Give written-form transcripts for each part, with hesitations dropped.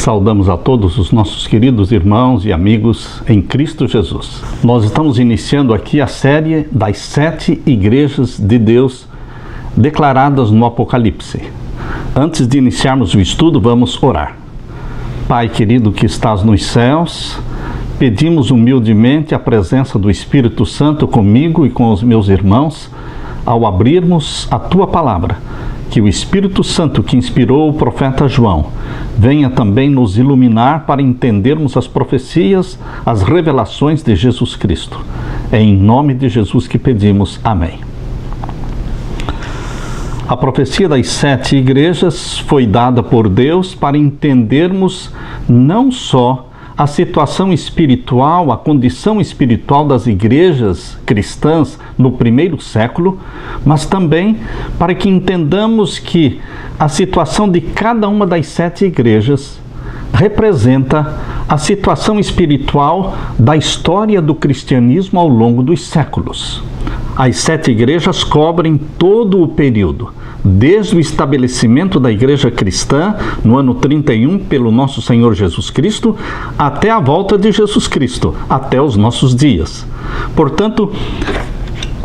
Saudamos a todos os nossos queridos irmãos e amigos em Cristo Jesus. Nós estamos iniciando aqui a série das 7 igrejas de Deus declaradas no Apocalipse. Antes de iniciarmos o estudo, vamos orar. Pai querido que estás nos céus, pedimos humildemente a presença do Espírito Santo comigo e com os meus irmãos ao abrirmos a Tua Palavra. Que o Espírito Santo que inspirou o profeta João venha também nos iluminar para entendermos as profecias, as revelações de Jesus Cristo. É em nome de Jesus que pedimos. Amém. A profecia das 7 igrejas foi dada por Deus para entendermos não só a situação espiritual, a condição espiritual das igrejas cristãs no primeiro século, mas também para que entendamos que a situação de cada uma das 7 igrejas representa a situação espiritual da história do cristianismo ao longo dos séculos. As 7 igrejas cobrem todo o período, desde o estabelecimento da igreja cristã, no ano 31, pelo nosso Senhor Jesus Cristo, até a volta de Jesus Cristo, até os nossos dias. Portanto,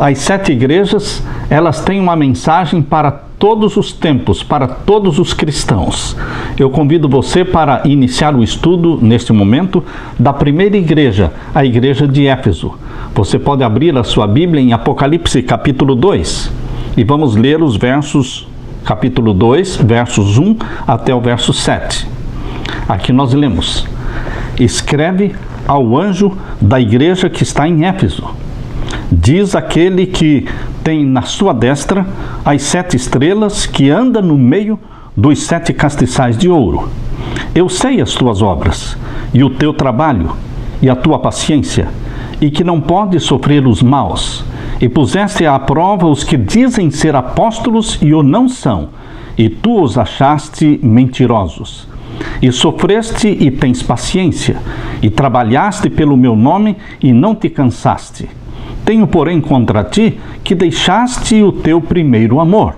as 7 igrejas, elas têm uma mensagem para todos os tempos, para todos os cristãos. Eu convido você para iniciar o estudo, neste momento, da primeira igreja, a igreja de Éfeso. Você pode abrir a sua Bíblia em Apocalipse capítulo 2 e vamos ler os versos, capítulo 2, versos 1 até o verso 7. Aqui nós lemos: escreve ao anjo da igreja que está em Éfeso. Diz aquele que tem na sua destra as 7 estrelas, que anda no meio dos 7 castiçais de ouro. Eu sei as tuas obras, e o teu trabalho, e a tua paciência, e que não podes sofrer os maus, e puseste à prova os que dizem ser apóstolos e o não são, e tu os achaste mentirosos. E sofreste e tens paciência, e trabalhaste pelo meu nome e não te cansaste. Tenho, porém, contra ti que deixaste o teu primeiro amor.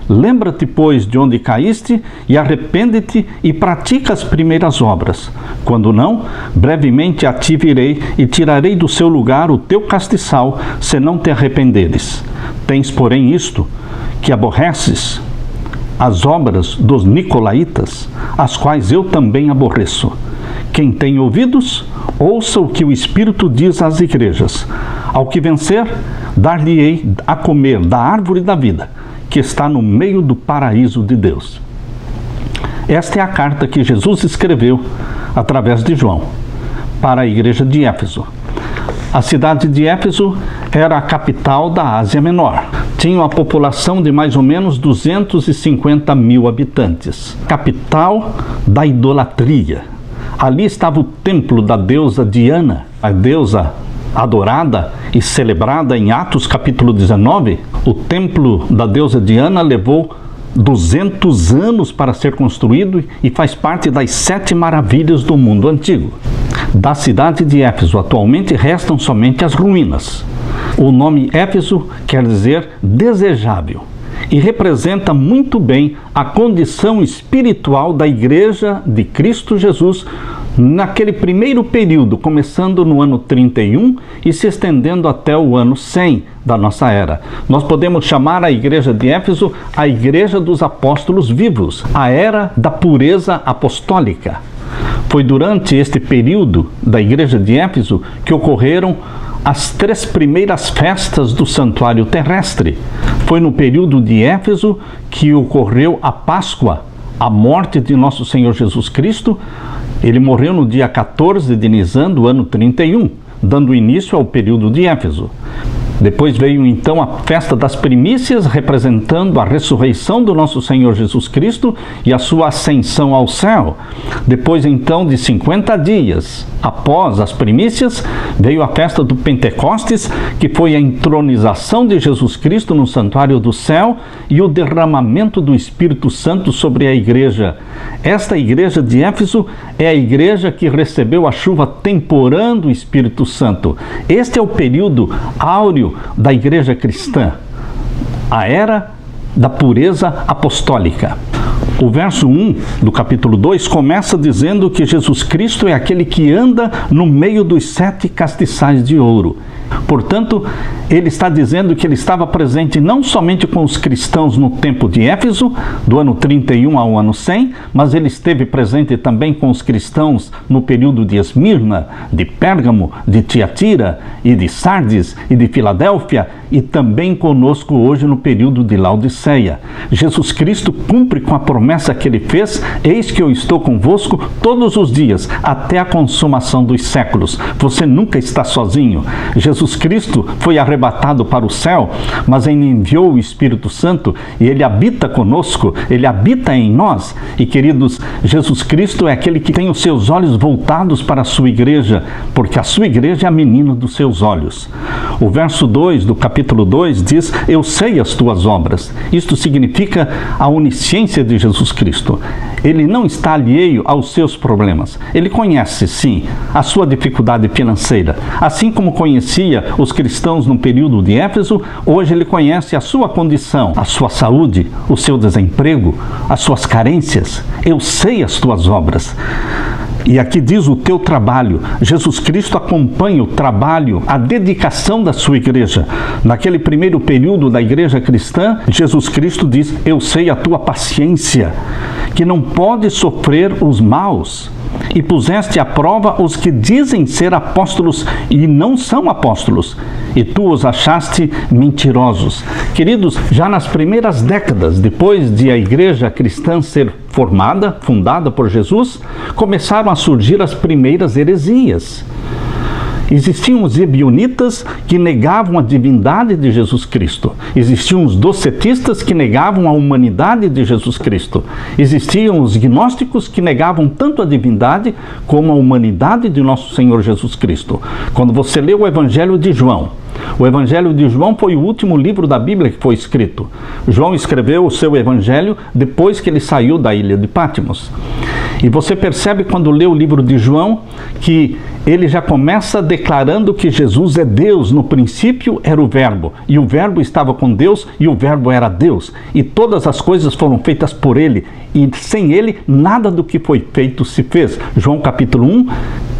Lembra-te, pois, de onde caíste, e arrepende-te e pratica as primeiras obras. Quando não, brevemente a ti virei e tirarei do seu lugar o teu castiçal, se não te arrependeres. Tens, porém, isto, que aborreces as obras dos nicolaítas, as quais eu também aborreço. Quem tem ouvidos, ouça o que o Espírito diz às igrejas. Ao que vencer, dar-lhe-ei a comer da árvore da vida, que está no meio do paraíso de Deus. Esta é a carta que Jesus escreveu através de João para a igreja de Éfeso. A cidade de Éfeso era a capital da Ásia Menor. Tinha uma população de mais ou menos 250 mil habitantes. Capital da idolatria. Ali estava o templo da deusa Diana, a deusa adorada e celebrada em Atos capítulo 19. O templo da deusa Diana levou 200 anos para ser construído e faz parte das 7 maravilhas do mundo antigo. Da cidade de Éfeso atualmente restam somente as ruínas. O nome Éfeso quer dizer desejável e representa muito bem a condição espiritual da igreja de Cristo Jesus naquele primeiro período, começando no ano 31 e se estendendo até o ano 100 da nossa era. Nós podemos chamar a igreja de Éfeso a igreja dos apóstolos vivos, a era da pureza apostólica. Foi durante este período da igreja de Éfeso que ocorreram as 3 primeiras festas do santuário terrestre. Foi no período de Éfeso que ocorreu a Páscoa, a morte de nosso Senhor Jesus Cristo. Ele morreu no dia 14 de Nisan do ano 31, dando início ao período de Éfeso. Depois veio então a festa das primícias, representando a ressurreição do nosso Senhor Jesus Cristo e a sua ascensão ao céu. Depois então de 50 dias após as primícias, veio a festa do Pentecostes, que foi a entronização de Jesus Cristo no santuário do céu e o derramamento do Espírito Santo sobre a igreja. Esta igreja de Éfeso é a igreja que recebeu a chuva temporã do Espírito Santo. Este é o período áureo da igreja cristã, a era da pureza apostólica. O verso 1 do capítulo 2 começa dizendo que Jesus Cristo é aquele que anda no meio dos 7 castiçais de ouro. Portanto, ele está dizendo que ele estava presente não somente com os cristãos no tempo de Éfeso, do ano 31 ao ano 100, mas ele esteve presente também com os cristãos no período de Esmirna, de Pérgamo, de Tiatira e de Sardes e de Filadélfia, e também conosco hoje no período de Laodiceia. Jesus Cristo cumpre com a promessa que ele fez: eis que eu estou convosco todos os dias, até a consumação dos séculos. Você nunca está sozinho. Jesus Cristo foi arrebatado para o céu, mas ele enviou o Espírito Santo e ele habita conosco, ele habita em nós. E queridos, Jesus Cristo é aquele que tem os seus olhos voltados para a sua igreja, porque a sua igreja é a menina dos seus olhos. O verso 2 do capítulo 2 diz: eu sei as tuas obras. Isto significa a onisciência de Jesus Cristo. Ele não está alheio aos seus problemas. Ele conhece, sim, a sua dificuldade financeira. Assim como conhecia os cristãos no período de Éfeso, hoje ele conhece a sua condição, a sua saúde, o seu desemprego, as suas carências. Eu sei as tuas obras. E aqui diz o teu trabalho. Jesus Cristo acompanha o trabalho, a dedicação da sua igreja. Naquele primeiro período da igreja cristã, Jesus Cristo diz: eu sei a tua paciência, que não pode sofrer os maus, e puseste à prova os que dizem ser apóstolos e não são apóstolos, e tu os achaste mentirosos. Queridos, já nas primeiras décadas, depois de a igreja cristã ser fundada por Jesus, começaram a surgir as primeiras heresias. Existiam os ebionitas que negavam a divindade de Jesus Cristo. Existiam os docetistas que negavam a humanidade de Jesus Cristo. Existiam os gnósticos que negavam tanto a divindade como a humanidade de nosso Senhor Jesus Cristo. Quando você lê o Evangelho de João, o Evangelho de João foi o último livro da Bíblia que foi escrito. João escreveu o seu Evangelho depois que ele saiu da ilha de Patmos. E você percebe quando lê o livro de João que ele já começa declarando que Jesus é Deus. No princípio era o Verbo, e o Verbo estava com Deus, e o Verbo era Deus. E todas as coisas foram feitas por ele, e sem ele nada do que foi feito se fez. João capítulo 1,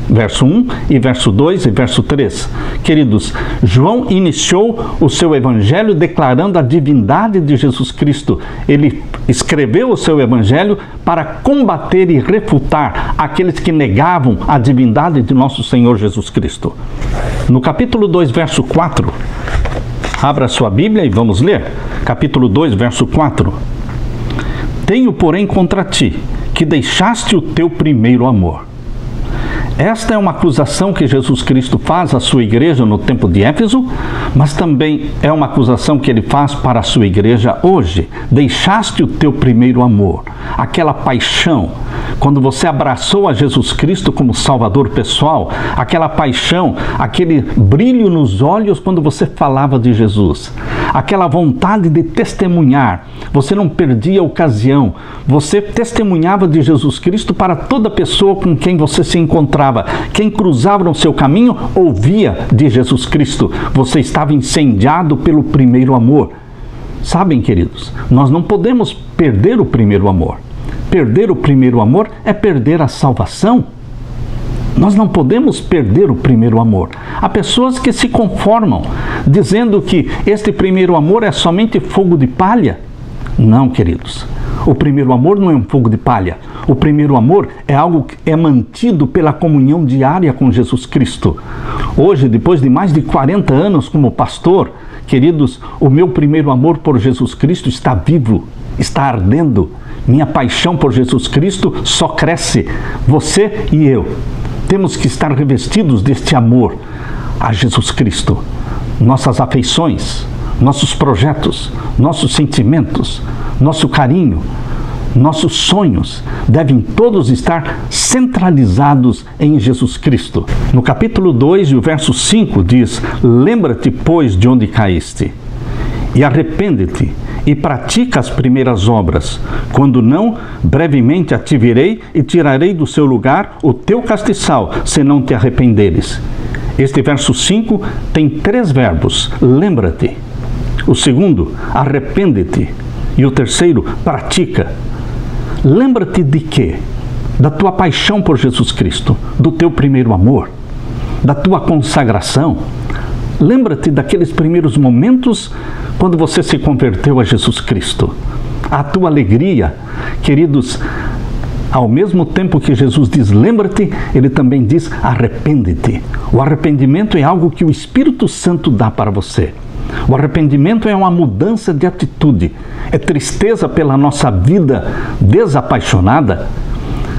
verso 1 e verso 2 e verso 3. Queridos, João iniciou o seu evangelho declarando a divindade de Jesus Cristo. Ele escreveu o seu evangelho para combater e refutar aqueles que negavam a divindade de nosso Senhor Jesus Cristo. No capítulo 2, verso 4, abra sua Bíblia e vamos ler. Capítulo 2, verso 4. Tenho, porém, contra ti, que deixaste o teu primeiro amor. Esta é uma acusação que Jesus Cristo faz à sua igreja no tempo de Éfeso, mas também é uma acusação que ele faz para a sua igreja hoje. Deixaste o teu primeiro amor, aquela paixão, quando você abraçou a Jesus Cristo como Salvador pessoal, aquela paixão, aquele brilho nos olhos quando você falava de Jesus, aquela vontade de testemunhar, você não perdia a ocasião, você testemunhava de Jesus Cristo para toda pessoa com quem você se encontrava. Quem cruzava no seu caminho ouvia de Jesus Cristo. Você estava incendiado pelo primeiro amor. Sabem, queridos, nós não podemos perder o primeiro amor. Perder o primeiro amor é perder a salvação. Nós não podemos perder o primeiro amor. Há pessoas que se conformam, dizendo que este primeiro amor é somente fogo de palha. Não, queridos. O primeiro amor não é um fogo de palha. O primeiro amor é algo que é mantido pela comunhão diária com Jesus Cristo. Hoje, depois de mais de 40 anos como pastor, queridos, o meu primeiro amor por Jesus Cristo está vivo, está ardendo. Minha paixão por Jesus Cristo só cresce. Você e eu temos que estar revestidos deste amor a Jesus Cristo. Nossas afeições, nossos projetos, nossos sentimentos, nosso carinho, nossos sonhos devem todos estar centralizados em Jesus Cristo. No capítulo 2 e o verso 5 diz: lembra-te, pois, de onde caíste, e arrepende-te, e pratica as primeiras obras. Quando não, brevemente te virei e tirarei do seu lugar o teu castiçal, se não te arrependeres. Este verso 5 tem 3 verbos: lembra-te. O segundo, arrepende-te. E o terceiro, pratica. Lembra-te de quê? Da tua paixão por Jesus Cristo, do teu primeiro amor, da tua consagração. Lembra-te daqueles primeiros momentos quando você se converteu a Jesus Cristo. A tua alegria, queridos, ao mesmo tempo que Jesus diz lembra-te, ele também diz arrepende-te. O arrependimento é algo que o Espírito Santo dá para você. O arrependimento é uma mudança de atitude, é tristeza pela nossa vida desapaixonada.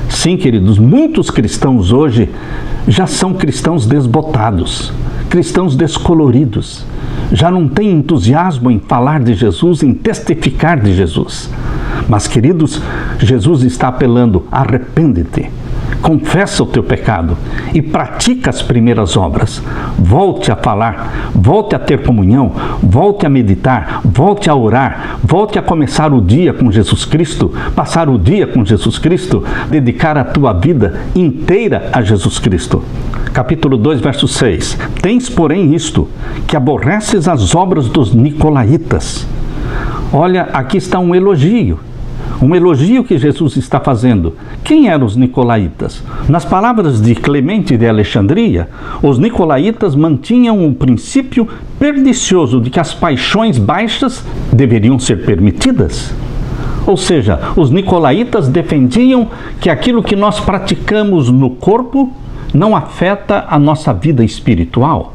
Sim, queridos, muitos cristãos hoje já são cristãos desbotados, cristãos descoloridos, já não têm entusiasmo em falar de Jesus, em testificar de Jesus. Mas, queridos, Jesus está apelando, arrepende-te, confessa o teu pecado e pratica as primeiras obras. Volte a falar, volte a ter comunhão, volte a meditar, volte a orar, volte a começar o dia com Jesus Cristo, passar o dia com Jesus Cristo, dedicar a tua vida inteira a Jesus Cristo. Capítulo 2, verso 6. Tens, porém, isto, que aborreces as obras dos nicolaítas. Olha, aqui está um elogio que Jesus está fazendo. Quem eram os nicolaítas? Nas palavras de Clemente de Alexandria, os nicolaítas mantinham o princípio pernicioso de que as paixões baixas deveriam ser permitidas. Ou seja, os nicolaítas defendiam que aquilo que nós praticamos no corpo não afeta a nossa vida espiritual.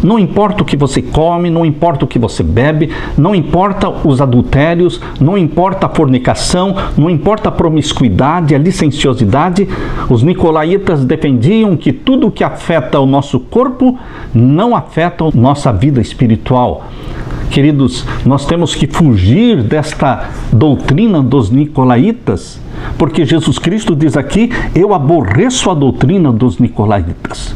Não importa o que você come, não importa o que você bebe, não importa os adultérios, não importa a fornicação, não importa a promiscuidade, a licenciosidade. Os nicolaítas defendiam que tudo que afeta o nosso corpo não afeta a nossa vida espiritual. Queridos, nós temos que fugir desta doutrina dos nicolaítas, porque Jesus Cristo diz aqui, eu aborreço a doutrina dos nicolaítas.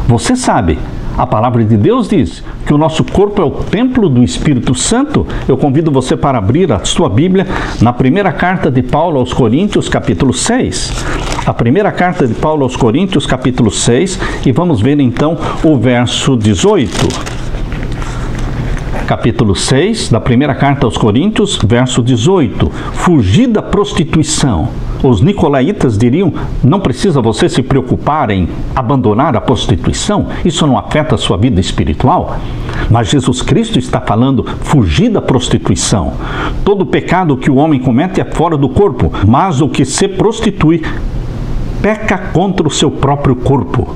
Você sabe, a palavra de Deus diz que o nosso corpo é o templo do Espírito Santo. Eu convido você para abrir a sua Bíblia na primeira carta de Paulo aos Coríntios, capítulo 6. A primeira carta de Paulo aos Coríntios, capítulo 6, e vamos ver então o verso 18. Capítulo 6, da primeira carta aos Coríntios, verso 18. Fugir da prostituição. Os nicolaítas diriam, não precisa você se preocupar em abandonar a prostituição, isso não afeta a sua vida espiritual. Mas Jesus Cristo está falando, fugir da prostituição. Todo pecado que o homem comete é fora do corpo, mas o que se prostitui peca contra o seu próprio corpo.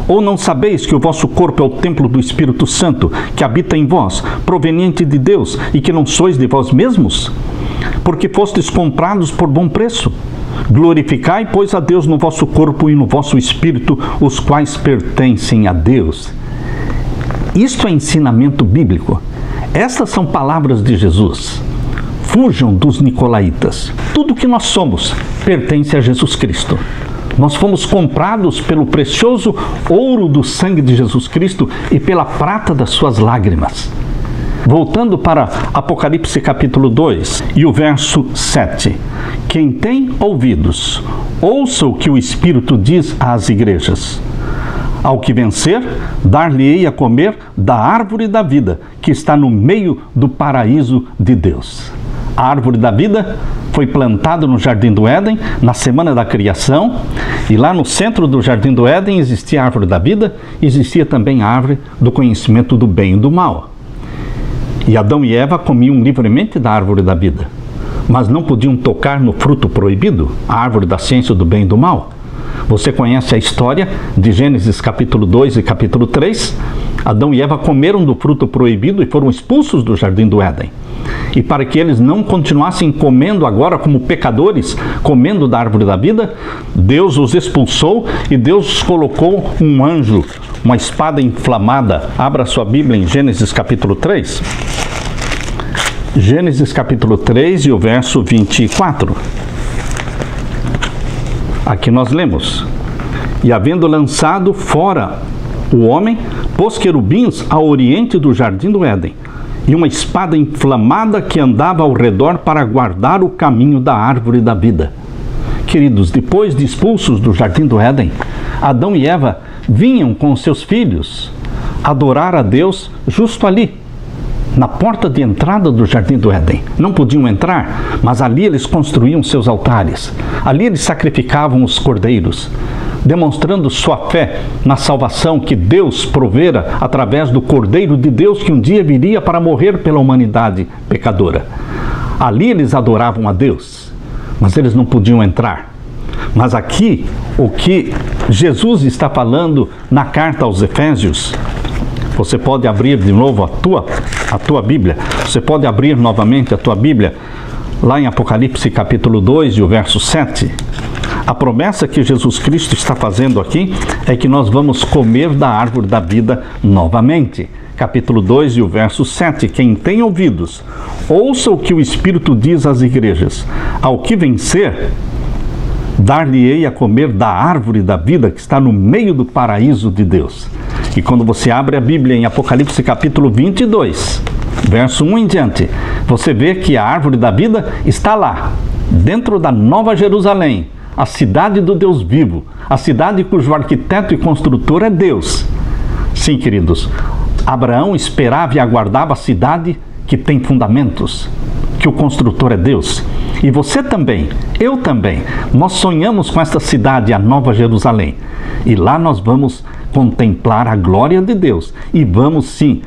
Ou não sabeis que o vosso corpo é o templo do Espírito Santo, que habita em vós, proveniente de Deus, e que não sois de vós mesmos? Porque fostes comprados por bom preço. Glorificai, pois, a Deus no vosso corpo e no vosso espírito, os quais pertencem a Deus. Isto é ensinamento bíblico. Estas são palavras de Jesus. Fujam dos nicolaítas. Tudo que nós somos pertence a Jesus Cristo. Nós fomos comprados pelo precioso ouro do sangue de Jesus Cristo e pela prata das suas lágrimas. Voltando para Apocalipse capítulo 2 e o verso 7. Quem tem ouvidos, ouça o que o Espírito diz às igrejas. Ao que vencer, dar-lhe-ei a comer da árvore da vida, que está no meio do paraíso de Deus. A árvore da vida foi plantada no Jardim do Éden, na semana da criação, e lá no centro do Jardim do Éden existia a árvore da vida, existia também a árvore do conhecimento do bem e do mal. E Adão e Eva comiam livremente da árvore da vida, mas não podiam tocar no fruto proibido, a árvore da ciência do bem e do mal. Você conhece a história de Gênesis capítulo 2 e capítulo 3? Adão e Eva comeram do fruto proibido e foram expulsos do Jardim do Éden. E para que eles não continuassem comendo agora como pecadores, comendo da árvore da vida, Deus os expulsou e Deus colocou um anjo, uma espada inflamada. Abra sua Bíblia em Gênesis capítulo 3. Gênesis capítulo 3 e o verso 24. Aqui nós lemos: E havendo lançado fora o homem, pôs querubins ao oriente do Jardim do Éden, e uma espada inflamada que andava ao redor para guardar o caminho da árvore da vida. Queridos, depois de expulsos do Jardim do Éden, Adão e Eva vinham com seus filhos adorar a Deus justo ali, na porta de entrada do Jardim do Éden. Não podiam entrar, mas ali eles construíam seus altares. Ali eles sacrificavam os cordeiros, demonstrando sua fé na salvação que Deus provera através do Cordeiro de Deus que um dia viria para morrer pela humanidade pecadora. Ali eles adoravam a Deus, mas eles não podiam entrar. Mas aqui, o que Jesus está falando na carta aos Efésios, você pode abrir de novo a tua Bíblia, você pode abrir novamente a tua Bíblia, lá em Apocalipse capítulo 2 e o verso 7. A promessa que Jesus Cristo está fazendo aqui é que nós vamos comer da árvore da vida novamente. Capítulo 2 e o verso 7. Quem tem ouvidos, ouça o que o Espírito diz às igrejas. Ao que vencer, dar-lhe-ei a comer da árvore da vida que está no meio do paraíso de Deus. E quando você abre a Bíblia em Apocalipse capítulo 22, verso 1 em diante, você vê que a árvore da vida está lá, dentro da Nova Jerusalém, a cidade do Deus vivo, a cidade cujo arquiteto e construtor é Deus. Sim, queridos, Abraão esperava e aguardava a cidade que tem fundamentos, que o construtor é Deus. E você também, eu também, nós sonhamos com esta cidade, a Nova Jerusalém. E lá nós vamos contemplar a glória de Deus. E vamos sim,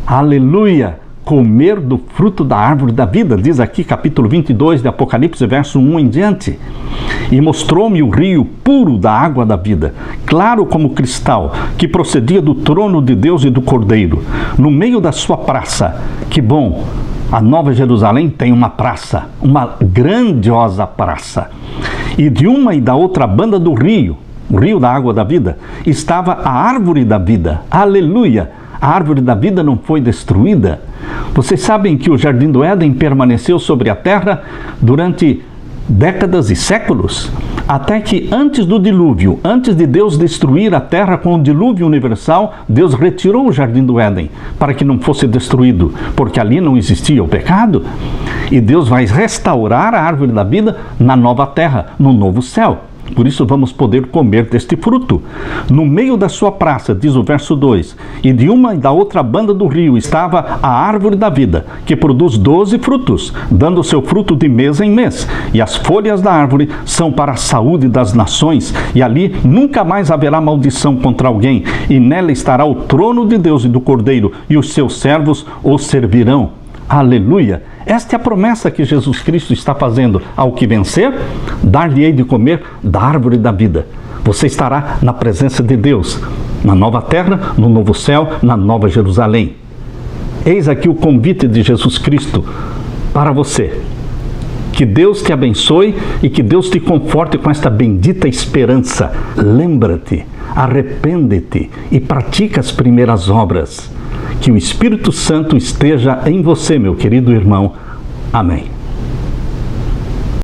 aleluia, comer do fruto da árvore da vida. Diz aqui capítulo 22 de Apocalipse, verso 1 em diante. E mostrou-me o rio puro da água da vida, claro como cristal, que procedia do trono de Deus e do Cordeiro, no meio da sua praça. Que bom! A Nova Jerusalém tem uma praça, uma grandiosa praça. E de uma e da outra banda do rio, o rio da água da vida, estava a árvore da vida. Aleluia! A árvore da vida não foi destruída. Vocês sabem que o Jardim do Éden permaneceu sobre a terra durante décadas e séculos, até que antes do dilúvio, antes de Deus destruir a terra com o dilúvio universal, Deus retirou o Jardim do Éden para que não fosse destruído, porque ali não existia o pecado. E Deus vai restaurar a árvore da vida na nova terra, no novo céu. Por isso vamos poder comer deste fruto. No meio da sua praça, diz o verso 2, e de uma e da outra banda do rio estava a árvore da vida, que produz 12 frutos, dando seu fruto de mês em mês. E as folhas da árvore são para a saúde das nações, e ali nunca mais haverá maldição contra alguém, e nela estará o trono de Deus e do Cordeiro, e os seus servos o servirão. Aleluia! Esta é a promessa que Jesus Cristo está fazendo. Ao que vencer, dar-lhe-ei de comer da árvore da vida. Você estará na presença de Deus, na nova terra, no novo céu, na nova Jerusalém. Eis aqui o convite de Jesus Cristo para você. Que Deus te abençoe e que Deus te conforte com esta bendita esperança. Lembra-te, arrepende-te e pratica as primeiras obras. Que o Espírito Santo esteja em você, meu querido irmão. Amém.